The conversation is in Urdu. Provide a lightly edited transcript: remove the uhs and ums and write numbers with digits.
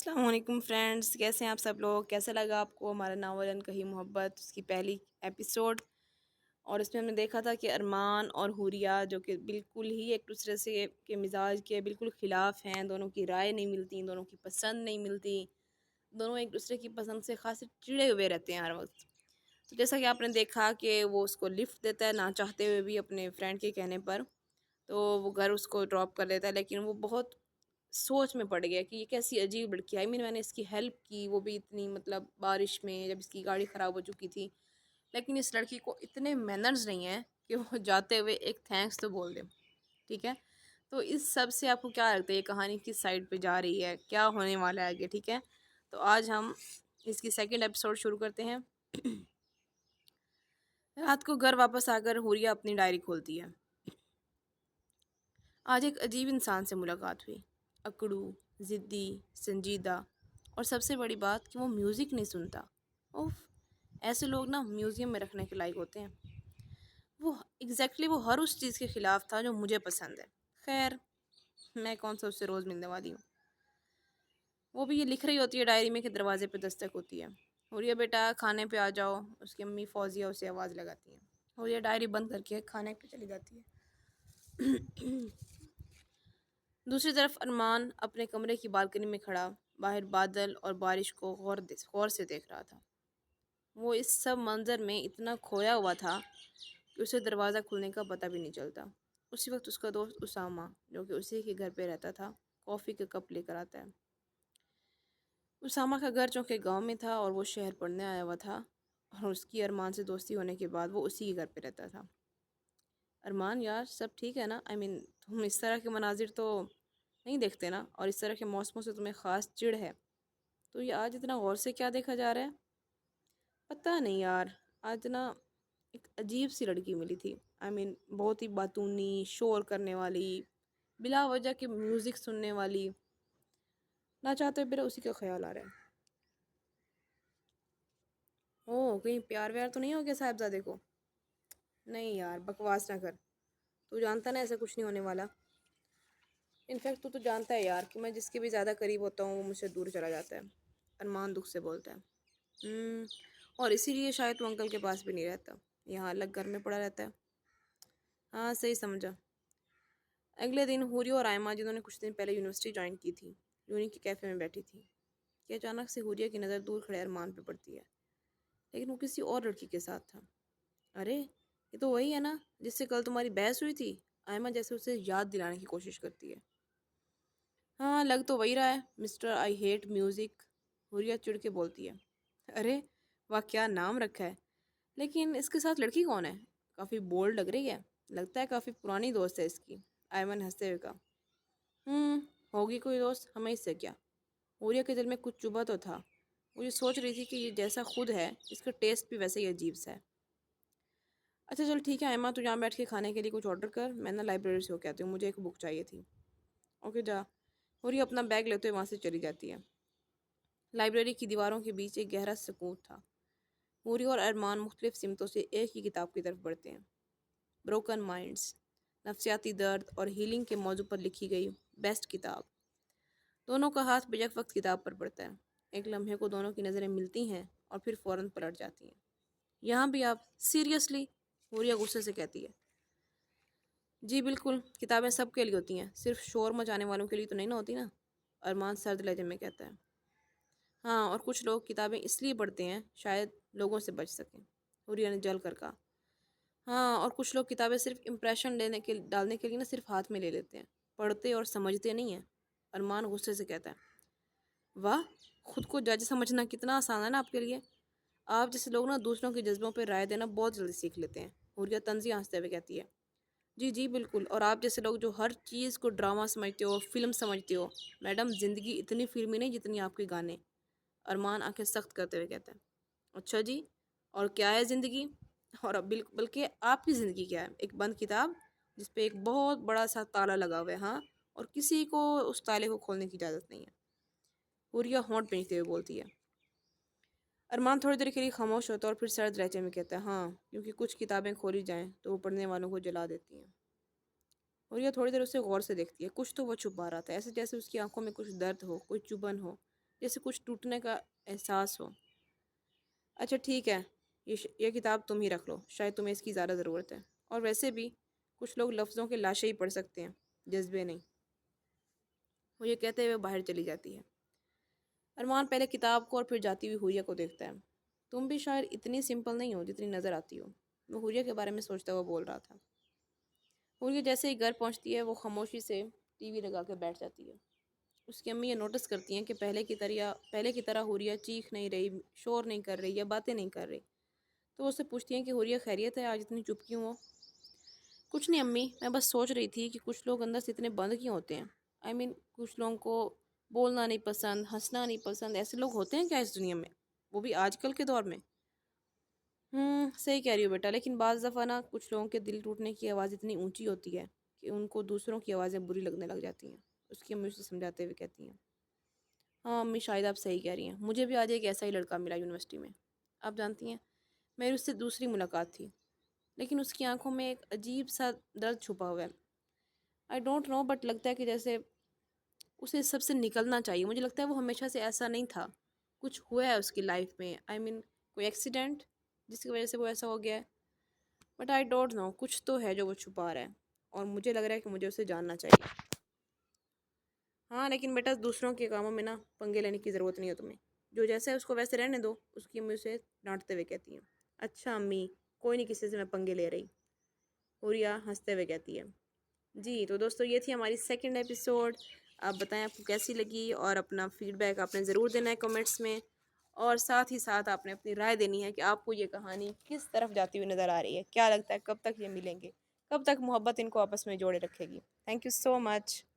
السلام علیکم فرینڈس، کیسے ہیں آپ سب لوگ؟ کیسا لگا آپ کو ہمارا ناول انکہی محبت، اس کی پہلی ایپیسوڈ؟ اور اس میں ہم نے دیکھا تھا کہ ارمان اور حوریہ جو کہ بالکل ہی ایک دوسرے سے کے مزاج کے بالکل خلاف ہیں، دونوں کی رائے نہیں ملتی، دونوں کی پسند نہیں ملتی، دونوں ایک دوسرے کی پسند سے خاصے چڑے ہوئے رہتے ہیں ہر وقت۔ تو جیسا کہ آپ نے دیکھا کہ وہ اس کو لفٹ دیتا ہے نہ چاہتے ہوئے بھی اپنے فرینڈ کے کہنے پر، تو وہ گھر اس کو ڈراپ کر لیتا ہے، لیکن وہ بہت سوچ میں پڑ گیا کہ یہ کیسی عجیب لڑکی ہے۔ میں نے اس کی ہیلپ کی، وہ بھی اتنی بارش میں جب اس کی گاڑی خراب ہو چکی تھی، لیکن اس لڑکی کو اتنے مینرز نہیں ہیں کہ وہ جاتے ہوئے ایک تھینکس تو بول دے، ٹھیک ہے؟ تو اس سب سے آپ کو کیا لگتا ہے یہ کہانی کس سائڈ پہ جا رہی ہے، کیا ہونے والا ہے آگے؟ ٹھیک ہے، تو آج ہم اس کی سیکنڈ ایپیسوڈ شروع کرتے ہیں۔ رات کو گھر واپس آ کر حوریہ اپنی ڈائری کھولتی ہے۔ آج ایک عجیب انسان سے ملاقات ہوئی، اکڑو، ضدی، سنجیدہ، اور سب سے بڑی بات کہ وہ میوزک نہیں سنتا۔ اوف، ایسے لوگ نا میوزیم میں رکھنے کے لائق ہوتے ہیں۔ وہ وہ ہر اس چیز کے خلاف تھا جو مجھے پسند ہے۔ خیر، میں کون سا اس سے روز ملنے والی ہوں۔ وہ بھی یہ لکھ رہی ہوتی ہے ڈائری میں کہ دروازے پہ دستک ہوتی ہے۔ حوریہ بیٹا کھانے پہ آ جاؤ، اس کی امی فوزیہ اسے آواز لگاتی ہیں۔ حوریہ ڈائری بند کر کے کھانے پہ چلی جاتی ہے۔ دوسری طرف ارمان اپنے کمرے کی بالکنی میں کھڑا باہر بادل اور بارش کو غور سے دیکھ رہا تھا۔ وہ اس سب منظر میں اتنا کھویا ہوا تھا کہ اسے دروازہ کھلنے کا پتہ بھی نہیں چلتا۔ اسی وقت اس کا دوست اسامہ، جو کہ اسی کے گھر پہ رہتا تھا، کافی کا کپ لے کر آتا ہے۔ اسامہ کا گھر چونکہ گاؤں میں تھا اور وہ شہر پڑھنے آیا ہوا تھا، اور اس کی ارمان سے دوستی ہونے کے بعد وہ اسی کے گھر پہ رہتا تھا۔ ارمان یار، سب ٹھیک ہے نا؟ تم اس طرح کے مناظر تو نہیں دیکھتے نا، اور اس طرح کے موسموں سے تمہیں خاص چڑ ہے، تو یہ آج اتنا غور سے کیا دیکھا جا رہا ہے؟ پتہ نہیں یار، آج نا ایک عجیب سی لڑکی ملی تھی۔ بہت ہی باتونی، شور کرنے والی، بلا وجہ کے میوزک سننے والی، نہ چاہتے پھر اسی کا خیال آ رہا ہے۔ کہیں پیار ویار تو نہیں ہو گیا صاحبزادے کو؟ نہیں یار، بکواس نہ کر، تو جانتا نا ایسا کچھ نہیں ہونے والا۔ انفیکٹ تو جانتا ہے یار کہ میں جس کے بھی زیادہ قریب ہوتا ہوں وہ مجھ سے دور چلا جاتا ہے۔ ارمان دکھ سے بولتا ہے۔ اور اسی لیے شاید وہ انکل کے پاس بھی نہیں رہتا، یہاں الگ گھر میں پڑا رہتا ہے۔ ہاں، صحیح سمجھا۔ اگلے دن حوریہ اور آئمہ، جنہوں نے کچھ دن پہلے یونیورسٹی جوائن کی تھی، یونی کے کیفے میں بیٹھی تھی کہ اچانک سے حوریہ کی نظر دور کھڑے ارمان پہ پڑتی ہے، لیکن وہ کسی اور لڑکی کے ساتھ تھا۔ ارے، یہ تو وہی ہے نا جس سے کل تمہاری بحث ہوئی تھی؟ آئمہ جیسے اسے یاد دلانے کی کوشش کرتی ہے۔ ہاں، لگ تو وہی رہا ہے مسٹر آئی ہیٹ میوزک، حوریہ چڑ کے بولتی ہے۔ ارے واہ، کیا نام رکھا ہے! لیکن اس کے ساتھ لڑکی کون ہے؟ کافی بولڈ لگ رہی ہے، لگتا ہے کافی پرانی دوست ہے اس کی، آئمن نے ہنستے ہوئے کہا۔ ہوگی کوئی دوست، ہمیں اس سے کیا؟ حوریہ کے دل میں کچھ چبھا تو تھا، وہ یہ سوچ رہی تھی کہ یہ جیسا خود ہے اس کا ٹیسٹ بھی ویسے ہی عجیب سا ہے۔ اچھا چل ٹھیک ہے آئمہ، تو جہاں بیٹھ کے کھانے کے لیے کچھ آرڈر کر، میں نا لائبریری سے ہو کے آتی ہوں، مجھے ایک بک چاہیے تھی۔ اوکے جا۔ حوریہ اپنا بیگ لیتے ہوئے وہاں سے چلی جاتی ہے۔ لائبریری کی دیواروں کے بیچ ایک گہرا سکوت تھا۔ حوریہ اور ارمان مختلف سمتوں سے ایک ہی کتاب کی طرف بڑھتے ہیں، بروکن مائنڈز، نفسیاتی درد اور ہیلنگ کے موضوع پر لکھی گئی بیسٹ کتاب۔ دونوں کا ہاتھ بیک وقت کتاب پر پڑتا ہے۔ ایک لمحے کو دونوں کی نظریں ملتی ہیں اور پھر فوراً پلٹ جاتی ہیں۔ یہاں بھی آپ سیریسلی؟ حوریہ غصے سے کہتی ہے۔ جی بالکل، کتابیں سب کے لیے ہوتی ہیں، صرف شور مچانے والوں کے لیے تو نہیں نہ ہوتی نا، ارمان سرد لہجے میں کہتا ہے۔ ہاں، اور کچھ لوگ کتابیں اس لیے پڑھتے ہیں شاید لوگوں سے بچ سکیں، حوریہ نے جل کر کہا۔ ہاں، اور کچھ لوگ کتابیں صرف امپریشن ڈالنے کے لیے نا صرف ہاتھ میں لے لیتے ہیں، پڑھتے اور سمجھتے نہیں ہیں، ارمان غصے سے کہتا ہے۔ واہ، خود کو جج سمجھنا کتنا آسان ہے نا آپ کے لیے۔ آپ جیسے لوگ نا دوسروں کے جذبوں پہ رائے دینا بہت جلدی سیکھ لیتے ہیں، حوریہ طنزیہ ہنستے ہوئے کہتی ہے۔ جی جی بالکل، اور آپ جیسے لوگ جو ہر چیز کو ڈرامہ سمجھتے ہو، فلم سمجھتے ہو۔ میڈم، زندگی اتنی فلمی نہیں جتنی آپ کے گانے، ارمان آنکھیں سخت کرتے ہوئے کہتا ہے۔ اچھا جی، اور کیا ہے زندگی؟ اور بلکہ آپ کی زندگی کیا ہے؟ ایک بند کتاب جس پہ ایک بہت بڑا سا تالا لگا ہوا ہے، ہاں، اور کسی کو اس تالے کو کھولنے کی اجازت نہیں ہے، حوریہ ہونٹ بھینچتے ہوئے بولتی ہے۔ ارمان تھوڑی دیر کے لیے خاموش ہوتا ہے اور پھر سرد لہجے میں کہتا ہے، ہاں، کیونکہ کچھ کتابیں کھولی جائیں تو وہ پڑھنے والوں کو جلا دیتی ہیں۔ حوریہ تھوڑی دیر اسے غور سے دیکھتی ہے، کچھ تو وہ چھپا رہا تھا، ایسے جیسے اس کی آنکھوں میں کچھ درد ہو، کوئی چبھن ہو، جیسے کچھ ٹوٹنے کا احساس ہو۔ اچھا ٹھیک ہے، یہ کتاب تم ہی رکھ لو، شاید تمہیں اس کی زیادہ ضرورت ہے۔ اور ویسے بھی کچھ لوگ لفظوں کے لاشیں ہی پڑھ سکتے ہیں، جذبے نہیں۔ وہ یہ کہتے ہوئے باہر چلی جاتی ہے۔ ارمان پہلے کتاب کو اور پھر جاتی ہوئی حوریہ کو دیکھتا ہے۔ تم بھی شاید اتنی سمپل نہیں ہو جتنی نظر آتی ہو، وہ حوریہ کے بارے میں سوچتا ہوا بول رہا تھا۔ حوریہ جیسے ہی گھر پہنچتی ہے وہ خاموشی سے ٹی وی لگا کے بیٹھ جاتی ہے۔ اس کی امی یہ نوٹس کرتی ہیں کہ پہلے کی طرح حوریہ چیخ نہیں رہی، شور نہیں کر رہی یا باتیں نہیں کر رہی۔ تو وہ اس سے پوچھتی ہیں کہ حوریہ خیریت ہے، آج اتنی چپ کیوں ہو؟ کچھ نہیں امی، میں بس سوچ رہی تھی کہ کچھ لوگ اندر سے اتنے بند کیوں ہوتے ہیں۔ کچھ لوگوں کو بولنا نہیں پسند، ہنسنا نہیں پسند، ایسے لوگ ہوتے ہیں کیا اس دنیا میں، وہ بھی آج کل کے دور میں؟ صحیح کہہ رہی ہو بیٹا، لیکن بعض دفعہ نا کچھ لوگوں کے دل ٹوٹنے کی آواز اتنی اونچی ہوتی ہے کہ ان کو دوسروں کی آوازیں بری لگنے لگ جاتی ہیں۔ اس کی امی اسے سمجھاتے ہوئے کہتی ہیں۔ ہاں امی، شاید آپ صحیح کہہ رہی ہیں، مجھے بھی آج ایک ایسا ہی لڑکا ملا یونیورسٹی میں۔ آپ جانتی ہیں، میری اس سے دوسری ملاقات تھی، لیکن اس کی آنکھوں میں ایک عجیب سا درد چھپا ہوا ہے۔ آئی ڈونٹ نو، بٹ لگتا ہے کہ جیسے اسے سب سے نکلنا چاہیے۔ مجھے لگتا ہے وہ ہمیشہ سے ایسا نہیں تھا، کچھ ہوا ہے اس کی لائف میں، کوئی ایکسیڈنٹ جس کی وجہ سے وہ ایسا ہو گیا ہے۔ بٹ آئی ڈونٹ نو، کچھ تو ہے جو وہ چھپا رہا ہے، اور مجھے لگ رہا ہے کہ مجھے اسے جاننا چاہیے۔ ہاں لیکن بیٹا، دوسروں کے کاموں میں نا پنگے لینے کی ضرورت نہیں ہے تمہیں، جو جیسا ہے اس کو ویسے رہنے دو، اس کی امی اسے ڈانٹتے ہوئے کہتی ہیں۔ اچھا امی، کوئی نہیں کسی سے میں پنگے لے رہی، حوریہ ہنستے ہوئے کہتی ہے۔ جی تو دوستو، یہ تھی ہماری سیکنڈ ایپیسوڈ۔ آپ بتائیں آپ کو کیسی لگی، اور اپنا فیڈ بیک آپ نے ضرور دینا ہے کمنٹس میں، اور ساتھ ہی ساتھ آپ نے اپنی رائے دینی ہے کہ آپ کو یہ کہانی کس طرف جاتی ہوئی نظر آ رہی ہے، کیا لگتا ہے کب تک یہ ملیں گے، کب تک محبت ان کو آپس میں جوڑے رکھے گی۔ Thank you so much.